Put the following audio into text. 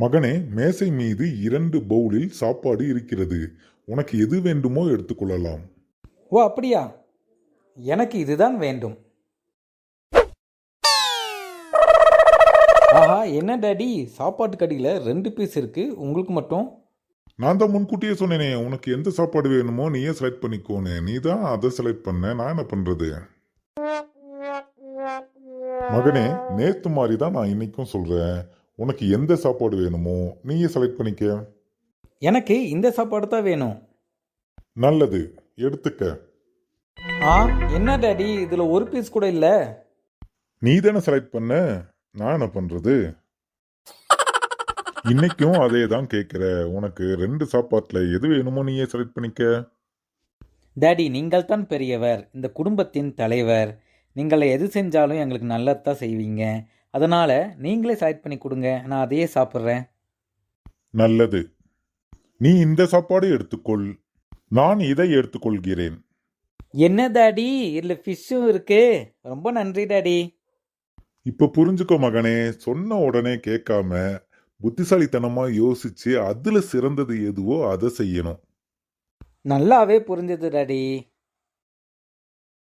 மகனே, மேசை மீது 2 பவுலில் சாப்பாடு இருக்கிறது. உனக்கு எது வேண்டுமோ எடுத்துக்கொள்ளலாம். ஓ அப்படியா, எனக்கு இதுதான் வேண்டும். ஆஹா, என்ன டாடி, சாப்பாட்டு கடியில் 2 பீஸ் இருக்கு, உங்களுக்கு மட்டும்? நான் தான் முன்கூட்டியே சொன்னேனே, உனக்கு எந்த சாப்பாடு வேணுமோ நீயே செலக்ட் பண்ணிக்கோன்னு. நீ தான் அதை செலக்ட் பண்ண, நான் என்ன பண்றது? மகனே, நேத்து மாதிரி தான் நான் இன்னைக்கும் சொல்றேன். உனக்கு எந்த சாப்பாடு வேணுமோ நீயே செலக்ட் பண்ணிக்க. எனக்கு இந்த சாப்பாடு தான் வேணும். நல்லது, எடுத்துக்க. ஆ, என்ன டாடி, இதில் 1 பீஸ் கூட இல்லை. நீ தானே செலக்ட் பண்ண, நான் என்ன பண்றது? இன்னைக்கும் அதே தான் கேட்குற. உனக்கு 2 சாப்பாட்டில் எது வேணுமோ நீயே செலக்ட் பண்ணிக்க. டாடி, நீங்கள் தான் பெரியவர், இந்த குடும்பத்தின் தலைவர். நீங்கள் எது செஞ்சாலும் எங்களுக்கு நல்லதான் செய்வீங்க. அதனால் நீங்களே செலக்ட் பண்ணி கொடுங்க, நான் அதையே சாப்பிட்றேன். நல்லது, நீ இந்த சாப்பாடு எடுத்துக்கொள், நான் இதை எடுத்துக்கொள்கிறேன். என்ன டாடி, இதில் ஃபிஷ்ஷும் இருக்கு. ரொம்ப நன்றி டாடி. இப்ப புரிஞ்சுக்கோ மகனே, சொன்ன உடனே கேட்காம புத்திசாலித்தனமா யோசிச்சு அதுல சிறந்தது எதுவோ அதை செய்யணும். நல்லாவே புரிஞ்சது டாடி.